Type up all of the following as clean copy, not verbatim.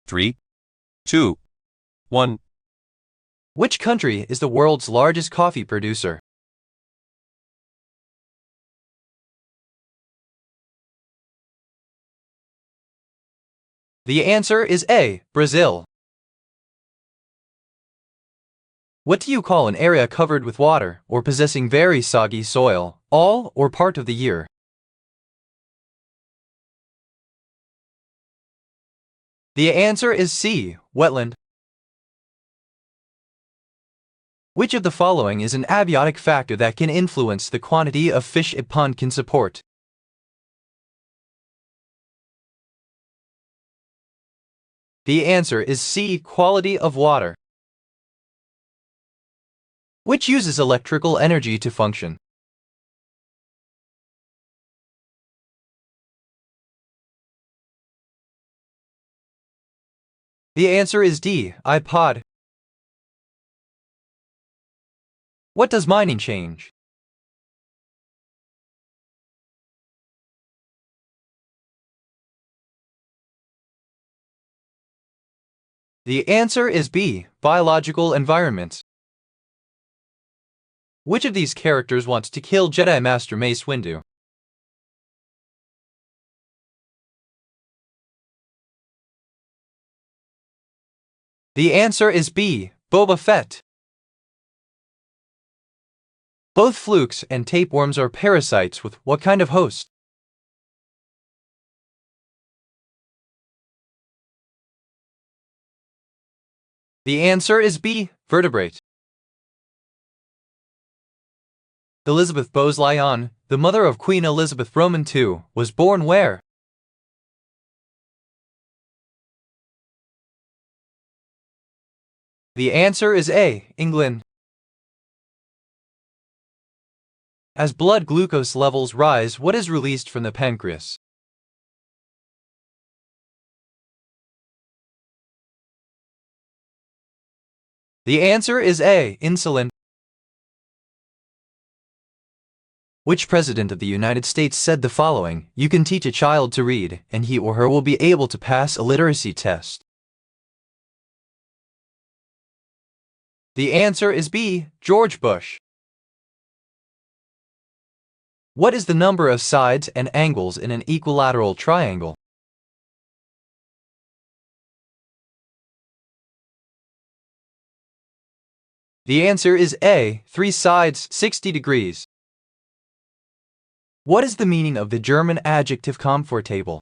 3, 2, 1. Which country is the world's largest coffee producer? The answer is A, Brazil. What do you call an area covered with water or possessing very soggy soil, all or part of the year? The answer is C, wetland. Which of the following is an abiotic factor that can influence the quantity of fish a pond can support? The answer is C, quality of water. Which uses electrical energy to function? The answer is D, iPod. What does mining change? The answer is B, biological environment. Which of these characters wants to kill Jedi Master Mace Windu? The answer is B, Boba Fett. Both flukes and tapeworms are parasites with what kind of host? The answer is B, vertebrate. Elizabeth Bowes-Lyon, the mother of Queen Elizabeth Roman II, was born where? The answer is A, England. As blood glucose levels rise, what is released from the pancreas? The answer is A, insulin. Which president of the United States said the following: "You can teach a child to read, and he or her will be able to pass a literacy test"? The answer is B, George Bush. What is the number of sides and angles in an equilateral triangle? The answer is A, 3 sides, 60 degrees. What is the meaning of the German adjective comfortable?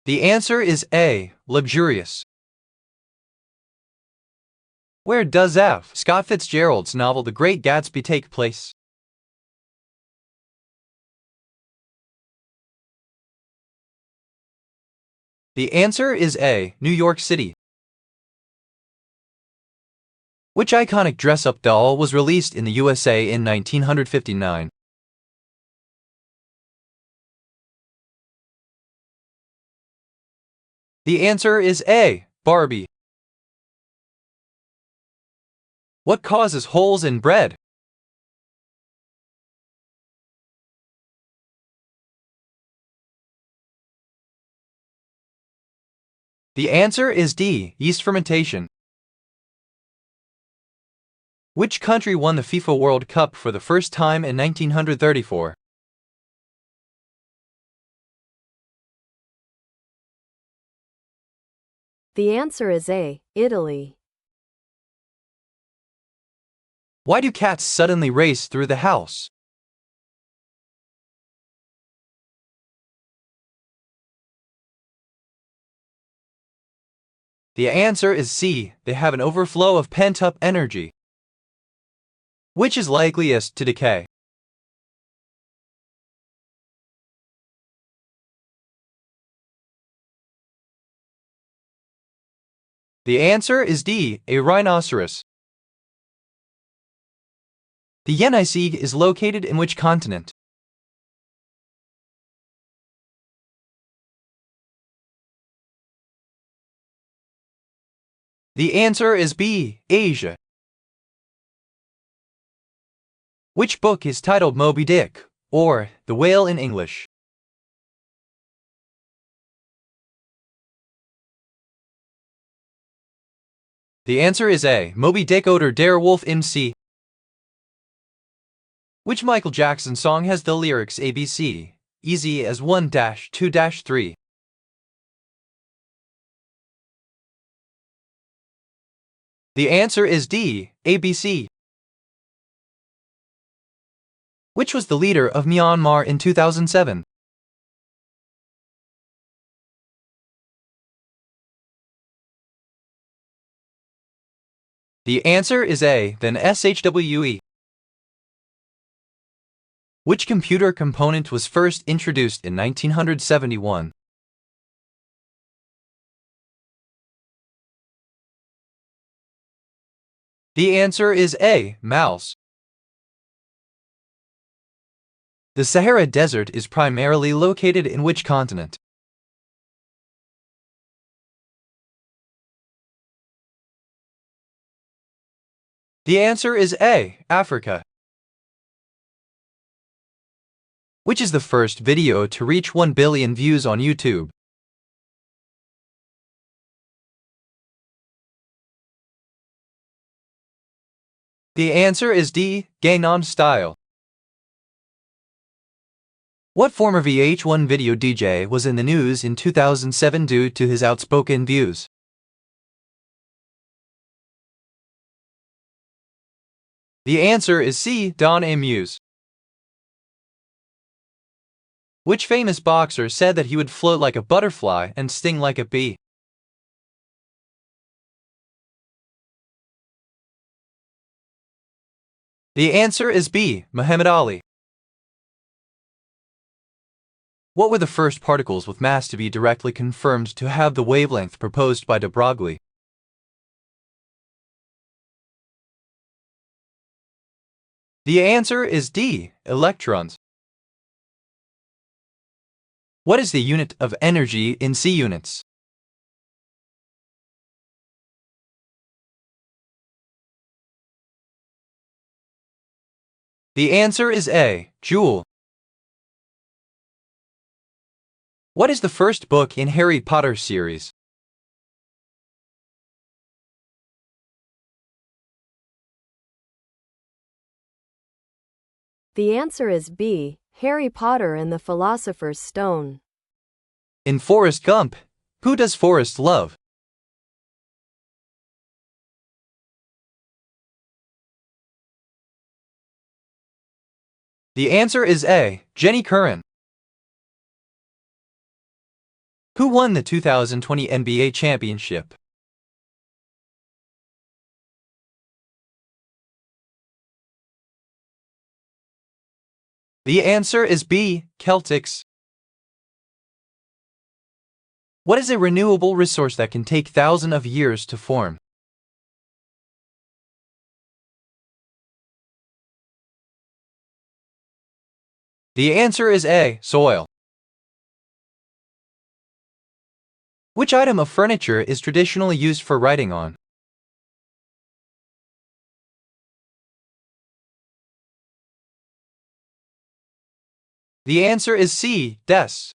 The answer is A, luxurious. Where does F. Scott Fitzgerald's novel The Great Gatsby take place? The answer is A, New York City. Which iconic dress-up doll was released in the USA in 1959? The answer is A, Barbie. What causes holes in bread? The answer is D, yeast fermentation. Which country won the FIFA World Cup for the first time in 1934? The answer is A, Italy. Why do cats suddenly race through the house? The answer is C, they have an overflow of pent-up energy. Which is likeliest to decay? The answer is D, a rhinoceros. The Yenisei is located in which continent? The answer is B, Asia. Which book is titled Moby Dick, or the whale in English? The answer is A. Moby Dick oder Der Wolf im See. Which Michael Jackson song has the lyrics ABC, easy as 1-2-3? The answer is D. ABC. Which was the leader of Myanmar in 2007? The answer is A. Then SHWE. Which computer component was first introduced in 1971? The answer is A. Mouse. The Sahara Desert is primarily located in which continent? The answer is A. Africa. Which is the first video to reach 1 billion views on YouTube? The answer is D. Gangnam Style. What former VH1 video DJ was in the news in 2007 due to his outspoken views? The answer is C. Don Amuse. Which famous boxer said that he would float like a butterfly and sting like a bee? The answer is B. Muhammad Ali. What were the first particles with mass to be directly confirmed to have the wavelength proposed by de Broglie? The answer is D. Electrons. What is the unit of energy in C units? The answer is A. Joule. What is the first book in Harry Potter series? The answer is B. Harry Potter and the Philosopher's Stone. In Forrest Gump, who does Forrest love? The answer is A. Jenny Curran. Who won the 2020 NBA championship? The answer is B. Celtics. What is a renewable resource that can take thousands of years to form? The answer is A. Soil. Which item of furniture is traditionally used for writing on? The answer is C. Desks.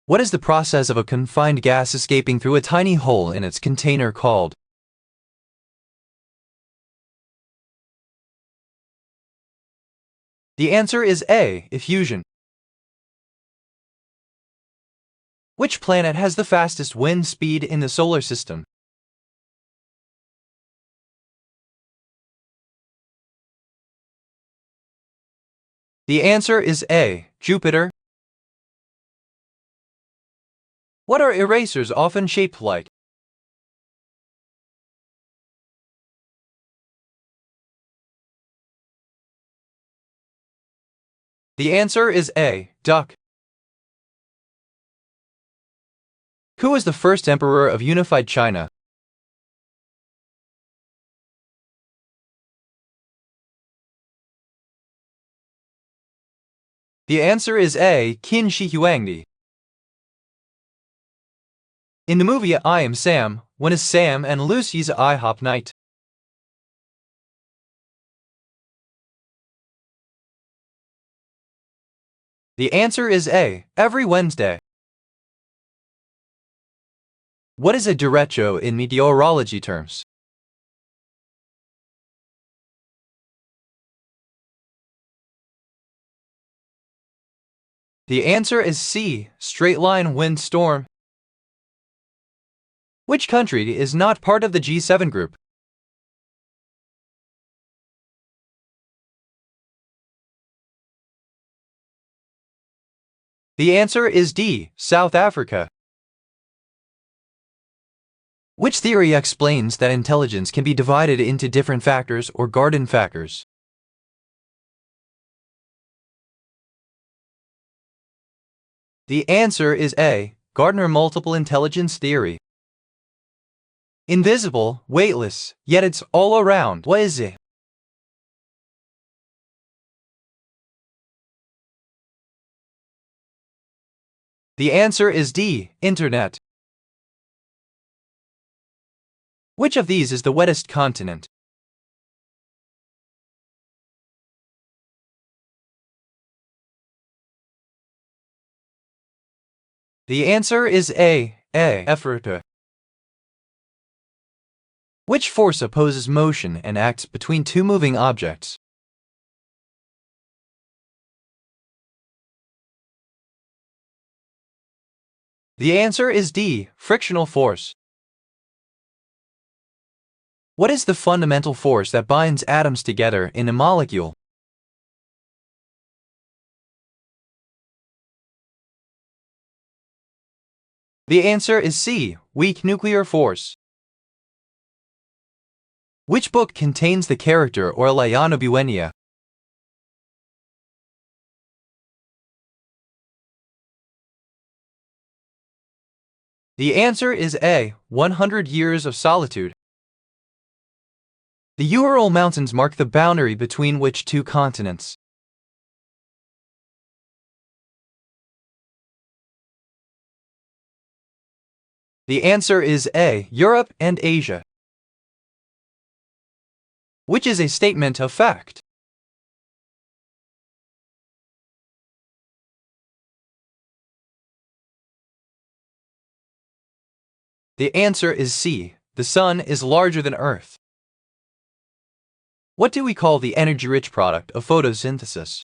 What is the process of a confined gas escaping through a tiny hole in its container called? The answer is A. Effusion. Which planet has the fastest wind speed in the solar system? The answer is A. Jupiter. What are erasers often shaped like? The answer is A. Duck. Who was the first emperor of unified China? The answer is A. Qin Shi Huangdi. In the movie I Am Sam, when is Sam and Lucy's IHOP night? The answer is A, every Wednesday. What is a derecho in meteorology terms? The answer is C, straight line wind storm. Which country is not part of the G7 group? The answer is D, South Africa. Which theory explains that intelligence can be divided into different factors or garden factors? The answer is A, Gardner Multiple Intelligence Theory. Invisible, weightless, yet it's all around. What is it? The answer is D, Internet. Which of these is the wettest continent? The answer is A, Africa. Which force opposes motion and acts between two moving objects? The answer is D, frictional force. What is the fundamental force that binds atoms together in a molecule? The answer is C, weak nuclear force. Which book contains the character Orellana Buenia? The answer is A, 100 Years of Solitude. The Ural Mountains mark the boundary between which two continents? The answer is A, Europe and Asia. Which is a statement of fact? The answer is C, the Sun is larger than Earth. What do we call the energy-rich product of photosynthesis?